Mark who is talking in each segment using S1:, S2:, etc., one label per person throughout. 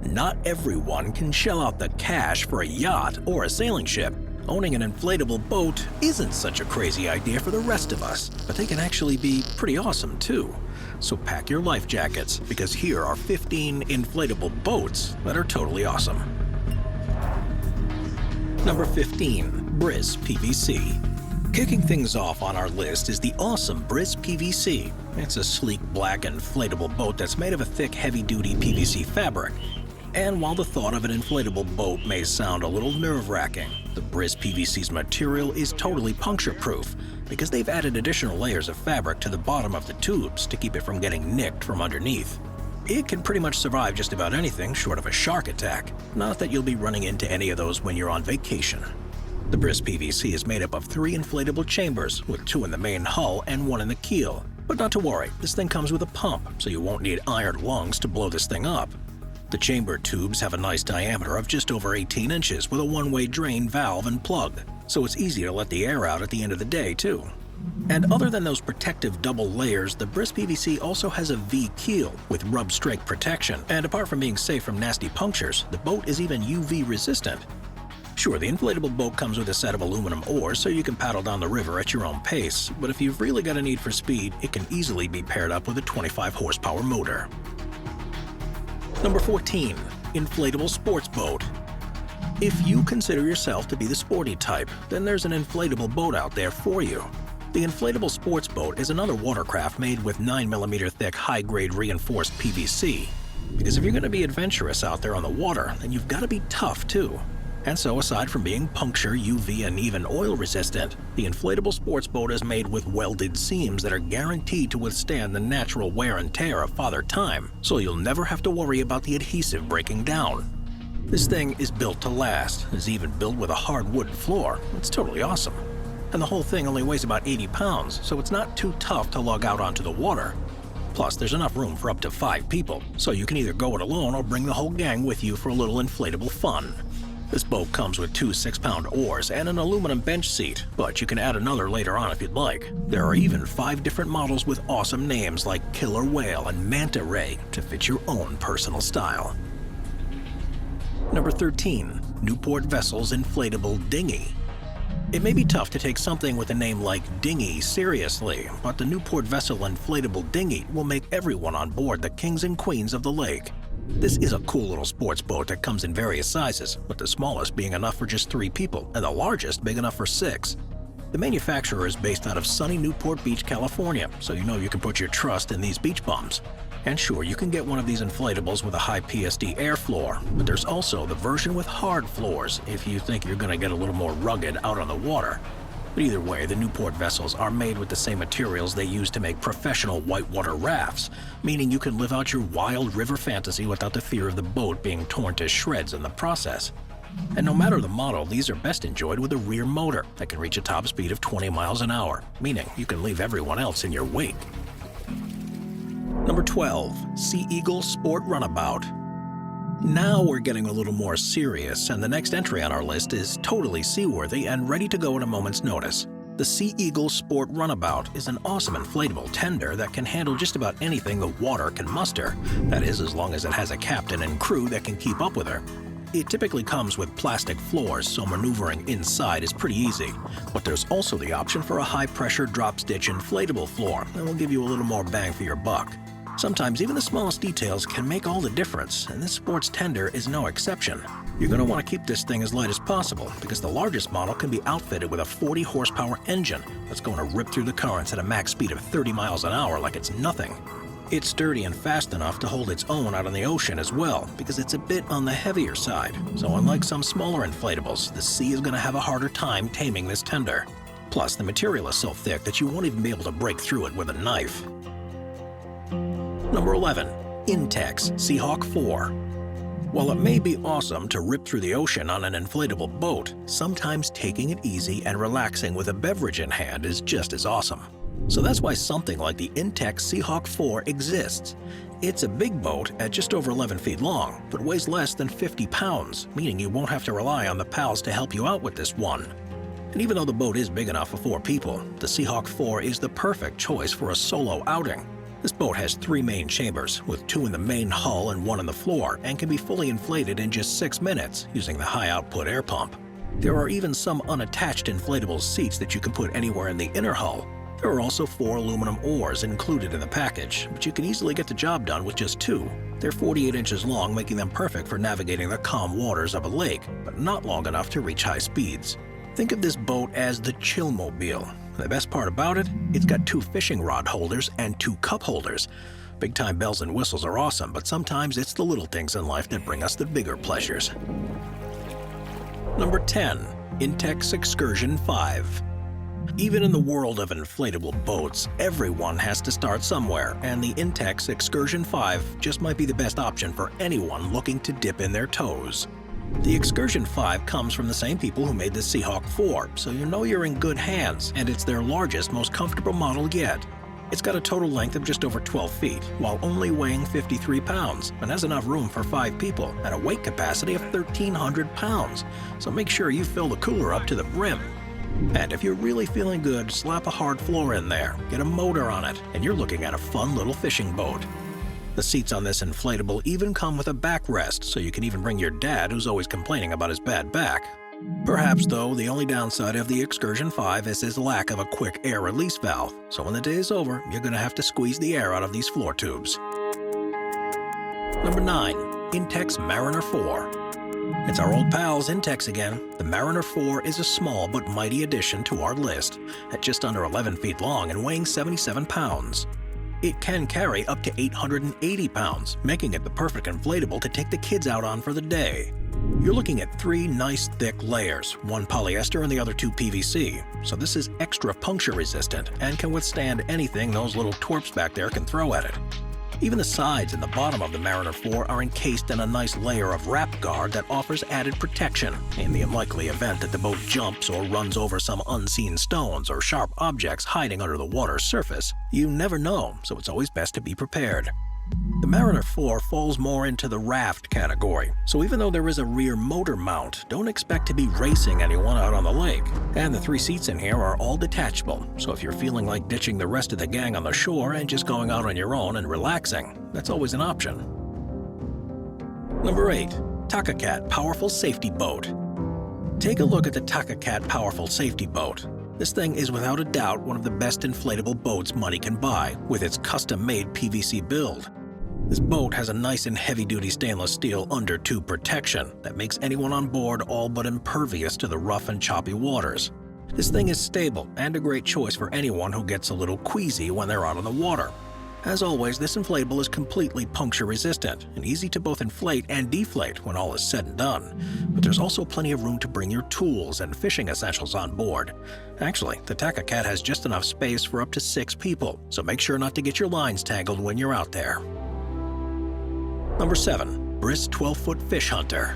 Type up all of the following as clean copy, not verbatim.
S1: Not everyone can shell out the cash for a yacht or a sailing ship. Owning an inflatable boat isn't such a crazy idea for the rest of us, but they can actually be pretty awesome too. So pack your life jackets, because here are 15 inflatable boats that are totally awesome. Number 15. Bris PVC. Kicking things off on our list is the awesome Bris PVC. It's a sleek black inflatable boat that's made of a thick heavy-duty PVC fabric. And while the thought of an inflatable boat may sound a little nerve-wracking, the Bris PVC's material is totally puncture-proof because they've added additional layers of fabric to the bottom of the tubes to keep it from getting nicked from underneath. It can pretty much survive just about anything short of a shark attack. Not that you'll be running into any of those when you're on vacation. The Bris PVC is made up of 3 inflatable chambers, with 2 in the main hull and 1 in the keel. But not to worry, this thing comes with a pump, so you won't need iron lungs to blow this thing up. The chamber tubes have a nice diameter of just over 18 inches with a one-way drain valve and plug, so it's easy to let the air out at the end of the day too. And other than those protective double layers, the Bris PVC also has a V keel with rub strike protection, and apart from being safe from nasty punctures, the boat is even UV resistant. Sure, the inflatable boat comes with a set of aluminum oars so you can paddle down the river at your own pace, but if you've really got a need for speed, it can easily be paired up with a 25 horsepower motor. Number 14. Inflatable sports boat. If you consider yourself to be the sporty type, then there's an inflatable boat out there for you. The inflatable sports boat is another watercraft made with 9mm thick high-grade reinforced PVC. Because if you're going to be adventurous out there on the water, then you've got to be tough too. And so aside from being puncture, UV, and even oil resistant, the inflatable sports boat is made with welded seams that are guaranteed to withstand the natural wear and tear of Father Time, so you'll never have to worry about the adhesive breaking down. This thing is built to last. It's even built with a hard wooden floor. It's totally awesome. And the whole thing only weighs about 80 pounds, so it's not too tough to lug out onto the water. Plus, there's enough room for up to 5 people, so you can either go it alone or bring the whole gang with you for a little inflatable fun. This boat comes with 2 6-pound oars and an aluminum bench seat, but you can add another later on if you'd like. There are even 5 different models with awesome names like Killer Whale and Manta Ray to fit your own personal style. Number 13. Newport Vessels Inflatable Dinghy. It may be tough to take something with a name like Dinghy seriously, but the Newport Vessel Inflatable Dinghy will make everyone on board the kings and queens of the lake. This is a cool little sports boat that comes in various sizes, with the smallest being enough for just 3 people and the largest big enough for 6. The manufacturer is based out of sunny Newport Beach, California, so you know you can put your trust in these beach bums. And sure, you can get one of these inflatables with a high PSD air floor, but there's also the version with hard floors if you think you're going to get a little more rugged out on the water. But either way, the Newport vessels are made with the same materials they use to make professional whitewater rafts, meaning you can live out your wild river fantasy without the fear of the boat being torn to shreds in the process. And no matter the model, these are best enjoyed with a rear motor that can reach a top speed of 20 miles an hour, meaning you can leave everyone else in your wake. Number 12. Sea Eagle Sport Runabout. Now we're getting a little more serious, and the next entry on our list is totally seaworthy and ready to go at a moment's notice. The Sea Eagle Sport Runabout is an awesome inflatable tender that can handle just about anything the water can muster. That is, as long as it has a captain and crew that can keep up with her. It typically comes with plastic floors, so maneuvering inside is pretty easy. But there's also the option for a high-pressure drop-stitch inflatable floor that will give you a little more bang for your buck. Sometimes even the smallest details can make all the difference, and this sports tender is no exception. You're going to want to keep this thing as light as possible because the largest model can be outfitted with a 40 horsepower engine that's going to rip through the currents at a max speed of 30 miles an hour like it's nothing. It's sturdy and fast enough to hold its own out on the ocean as well because it's a bit on the heavier side. So unlike some smaller inflatables, the sea is going to have a harder time taming this tender. Plus, the material is so thick that you won't even be able to break through it with a knife. Number 11. Intex Seahawk 4. While it may be awesome to rip through the ocean on an inflatable boat, sometimes taking it easy and relaxing with a beverage in hand is just as awesome. So that's why something like the Intex Seahawk 4 exists. It's a big boat at just over 11 feet long, but weighs less than 50 pounds, meaning you won't have to rely on the pals to help you out with this one. And even though the boat is big enough for 4 people, the Seahawk 4 is the perfect choice for a solo outing. This boat has 3 main chambers, with 2 in the main hull and 1 on the floor, and can be fully inflated in just 6 minutes using the high-output air pump. There are even some unattached inflatable seats that you can put anywhere in the inner hull. There are also 4 aluminum oars included in the package, but you can easily get the job done with just 2. They're 48 inches long, making them perfect for navigating the calm waters of a lake, but not long enough to reach high speeds. Think of this boat as the Chillmobile. The best part about it, it's got 2 fishing rod holders and 2 cup holders. Big-time bells and whistles are awesome, but sometimes it's the little things in life that bring us the bigger pleasures. Number 10. Intex Excursion 5. Even in the world of inflatable boats, everyone has to start somewhere, and the Intex Excursion 5 just might be the best option for anyone looking to dip in their toes. The Excursion 5 comes from the same people who made the Seahawk 4, so you know you're in good hands, and it's their largest, most comfortable model yet. It's got a total length of just over 12 feet, while only weighing 53 pounds, and has enough room for 5 people and a weight capacity of 1,300 pounds, so make sure you fill the cooler up to the brim. And if you're really feeling good, slap a hard floor in there, get a motor on it, and you're looking at a fun little fishing boat. The seats on this inflatable even come with a backrest, so you can even bring your dad who's always complaining about his bad back. Perhaps, though, the only downside of the Excursion 5 is its lack of a quick air release valve, so when the day is over, you're going to have to squeeze the air out of these floor tubes. Number 9. Intex Mariner 4. It's our old pals Intex again. The Mariner 4 is a small but mighty addition to our list, at just under 11 feet long and weighing 77 pounds. It can carry up to 880 pounds, making it the perfect inflatable to take the kids out on for the day. You're looking at 3 nice thick layers, 1 polyester and the other 2 PVC, so this is extra puncture resistant and can withstand anything those little twerps back there can throw at it. Even the sides and the bottom of the Mariner 4 are encased in a nice layer of wrap guard that offers added protection in the unlikely event that the boat jumps or runs over some unseen stones or sharp objects hiding under the water's surface. You never know, so it's always best to be prepared. The Mariner 4 falls more into the raft category, so even though there is a rear motor mount, don't expect to be racing anyone out on the lake. And the 3 seats in here are all detachable, so if you're feeling like ditching the rest of the gang on the shore and just going out on your own and relaxing, that's always an option. Number 8. Takacat Powerful Safety Boat. Take a look at the Takacat Powerful Safety Boat. This thing is without a doubt one of the best inflatable boats money can buy, with its custom-made PVC build. This boat has a nice and heavy-duty stainless steel undertube protection that makes anyone on board all but impervious to the rough and choppy waters. This thing is stable and a great choice for anyone who gets a little queasy when they're out on the water. As always, this inflatable is completely puncture-resistant and easy to both inflate and deflate when all is said and done. But there's also plenty of room to bring your tools and fishing essentials on board. Actually, the Takacat has just enough space for up to 6 people, so make sure not to get your lines tangled when you're out there. Number 7. Bris 12-foot Fish Hunter.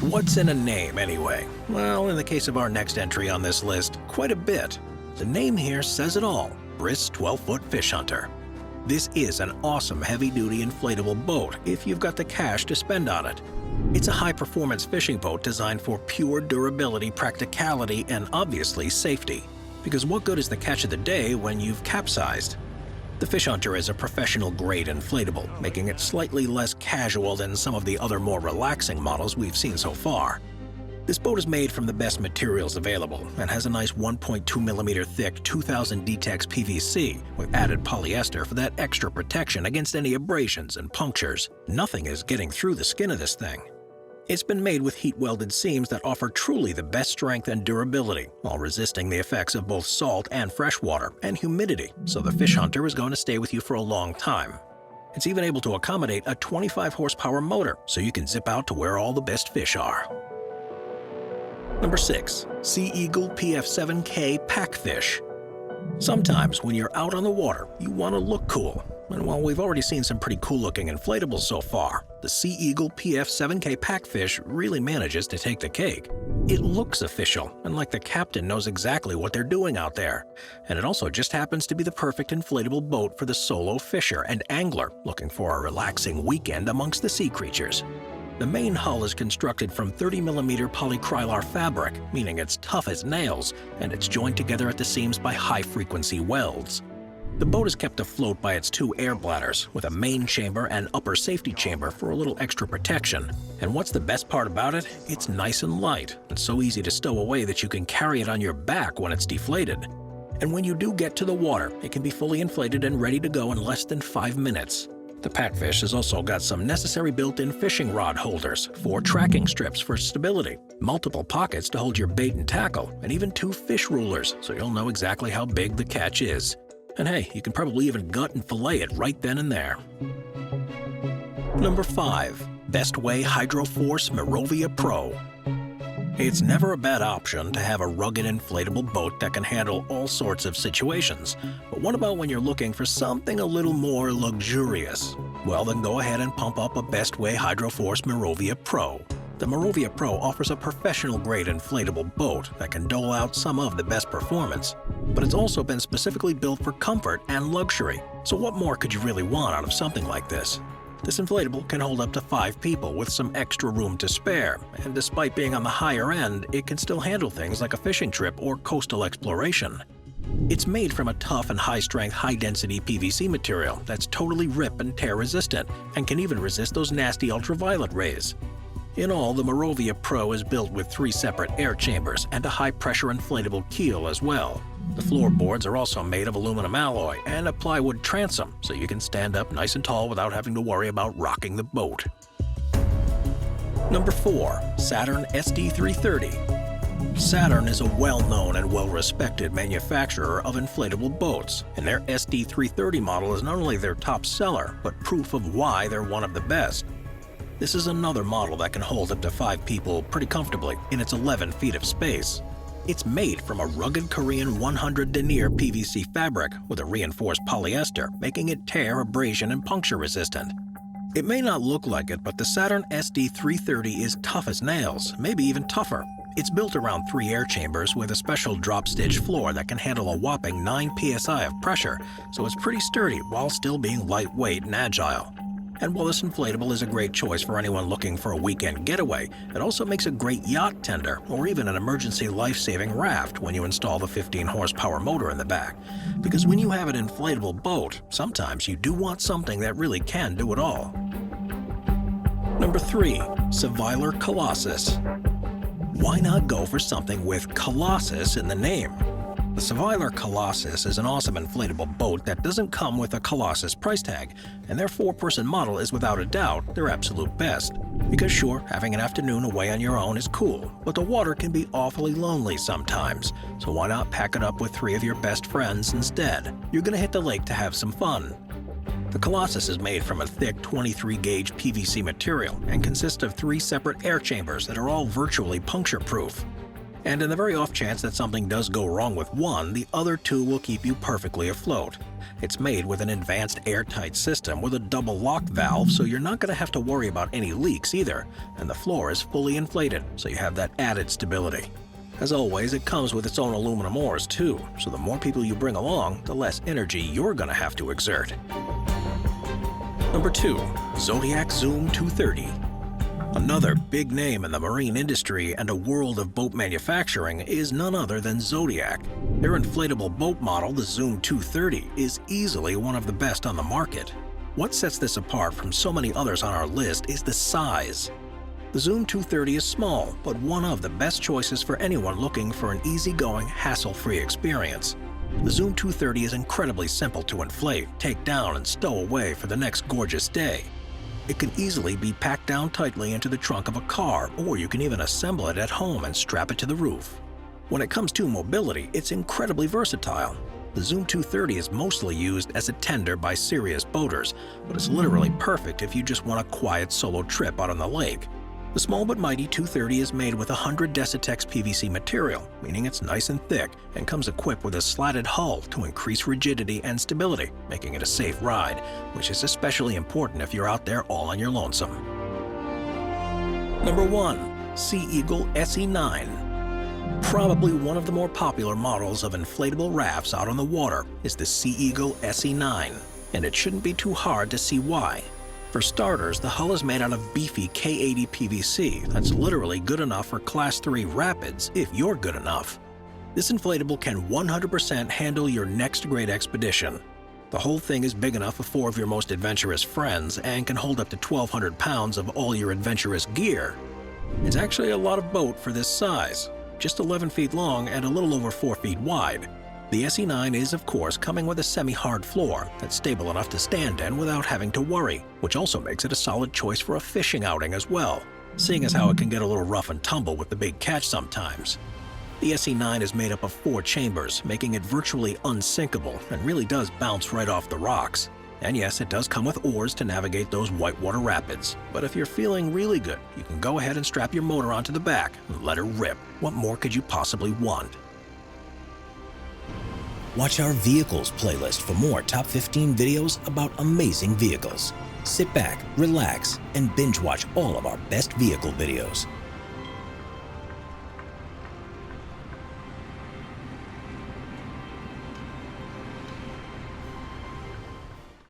S1: What's in a name, anyway? Well, in the case of our next entry on this list, quite a bit. The name here says it all, Bris 12-foot Fish Hunter. This is an awesome heavy-duty inflatable boat if you've got the cash to spend on it. It's a high-performance fishing boat designed for pure durability, practicality, and obviously safety. Because what good is the catch of the day when you've capsized? The Fish Hunter is a professional-grade inflatable, making it slightly less casual than some of the other more relaxing models we've seen so far. This boat is made from the best materials available and has a nice 1.2mm thick 2000 Dtex PVC with added polyester for that extra protection against any abrasions and punctures. Nothing is getting through the skin of this thing. It's been made with heat-welded seams that offer truly the best strength and durability while resisting the effects of both salt and fresh water and humidity, so the Fish Hunter is going to stay with you for a long time. It's even able to accommodate a 25 horsepower motor, so you can zip out to where all the best fish are. Number 6. Sea Eagle PF7K Packfish. Sometimes when you're out on the water, you want to look cool. And while we've already seen some pretty cool-looking inflatables so far, the Sea Eagle PF7K Packfish really manages to take the cake. It looks official, and like the captain knows exactly what they're doing out there. And it also just happens to be the perfect inflatable boat for the solo fisher and angler looking for a relaxing weekend amongst the sea creatures. The main hull is constructed from 30mm polycrylar fabric, meaning it's tough as nails, and it's joined together at the seams by high-frequency welds. The boat is kept afloat by its two air bladders, with a main chamber and upper safety chamber for a little extra protection. And what's the best part about it? It's nice and light, and so easy to stow away that you can carry it on your back when it's deflated. And when you do get to the water, it can be fully inflated and ready to go in less than 5 minutes. The Packfish has also got some necessary built-in fishing rod holders, 4 tracking strips for stability, multiple pockets to hold your bait and tackle, and even 2 fish rulers, so you'll know exactly how big the catch is. And hey, you can probably even gut and fillet it right then and there. Number 5. Bestway Hydro Force Mirovia Pro. It's never a bad option to have a rugged inflatable boat that can handle all sorts of situations. But what about when you're looking for something a little more luxurious? Well, then go ahead and pump up a Bestway Hydro Force Mirovia Pro. The Mirovia Pro offers a professional-grade inflatable boat that can dole out some of the best performance. But it's also been specifically built for comfort and luxury. So what more could you really want out of something like this? This inflatable can hold up to 5 people with some extra room to spare, and despite being on the higher end, it can still handle things like a fishing trip or coastal exploration. It's made from a tough and high-strength, high-density PVC material that's totally rip and tear resistant and can even resist those nasty ultraviolet rays. In all, the Mirovia Pro is built with 3 separate air chambers and a high-pressure inflatable keel as well. The floorboards are also made of aluminum alloy and a plywood transom, so you can stand up nice and tall without having to worry about rocking the boat. Number 4. Saturn SD330. Saturn is a well-known and well-respected manufacturer of inflatable boats, and their SD330 model is not only their top seller, but proof of why they're one of the best. This is another model that can hold up to 5 people pretty comfortably in its 11 feet of space. It's made from a rugged Korean 100 denier PVC fabric with a reinforced polyester, making it tear, abrasion, and puncture resistant. It may not look like it, but the Saturn SD330 is tough as nails, maybe even tougher. It's built around 3 air chambers with a special drop-stitch floor that can handle a whopping 9 psi of pressure, so it's pretty sturdy while still being lightweight and agile. And while this inflatable is a great choice for anyone looking for a weekend getaway, it also makes a great yacht tender or even an emergency life-saving raft when you install the 15-horsepower motor in the back. Because when you have an inflatable boat, sometimes you do want something that really can do it all. Number 3. Sevylor Colossus. Why not go for something with Colossus in the name? The Sevylor Colossus is an awesome inflatable boat that doesn't come with a Colossus price tag, and their 4-person model is without a doubt their absolute best. Because sure, having an afternoon away on your own is cool, but the water can be awfully lonely sometimes, so why not pack it up with 3 of your best friends instead? You're gonna hit the lake to have some fun. The Colossus is made from a thick 23-gauge PVC material and consists of 3 separate air chambers that are all virtually puncture-proof. And in the very off chance that something does go wrong with one, the other 2 will keep you perfectly afloat. It's made with an advanced airtight system with a double lock valve, so you're not going to have to worry about any leaks either, and the floor is fully inflated, so you have that added stability. As always, it comes with its own aluminum oars too, so the more people you bring along, the less energy you're going to have to exert. Number 2. Zodiac Zoom 230. Another big name in the marine industry and a world of boat manufacturing is none other than Zodiac. Their inflatable boat model, the Zoom 230, is easily one of the best on the market. What sets this apart from so many others on our list is the size. The Zoom 230 is small, but one of the best choices for anyone looking for an easygoing, hassle-free experience. The Zoom 230 is incredibly simple to inflate, take down, and stow away for the next gorgeous day. It can easily be packed down tightly into the trunk of a car, or you can even assemble it at home and strap it to the roof. When it comes to mobility, it's incredibly versatile. The Zoom 230 is mostly used as a tender by serious boaters, but it's literally perfect if you just want a quiet solo trip out on the lake. The small but mighty 230 is made with 100 Decitex PVC material, meaning it's nice and thick, and comes equipped with a slatted hull to increase rigidity and stability, making it a safe ride, which is especially important if you're out there all on your lonesome. Number 1. Sea Eagle SE9. Probably one of the more popular models of inflatable rafts out on the water is the Sea Eagle SE9, and it shouldn't be too hard to see why. For starters, the hull is made out of beefy K80 PVC that's literally good enough for Class 3 rapids if you're good enough. This inflatable can 100% handle your next great expedition. The whole thing is big enough for 4 of your most adventurous friends and can hold up to 1,200 pounds of all your adventurous gear. It's actually a lot of boat for this size, just 11 feet long and a little over 4 feet wide. The SE9 is, of course, coming with a semi-hard floor that's stable enough to stand in without having to worry, which also makes it a solid choice for a fishing outing as well, seeing as how it can get a little rough and tumble with the big catch sometimes. The SE9 is made up of 4 chambers, making it virtually unsinkable and really does bounce right off the rocks. And yes, it does come with oars to navigate those whitewater rapids. But if you're feeling really good, you can go ahead and strap your motor onto the back and let her rip. What more could you possibly want? Watch our Vehicles playlist for more top 15 videos about amazing vehicles. Sit back, relax, and binge watch all of our best vehicle videos.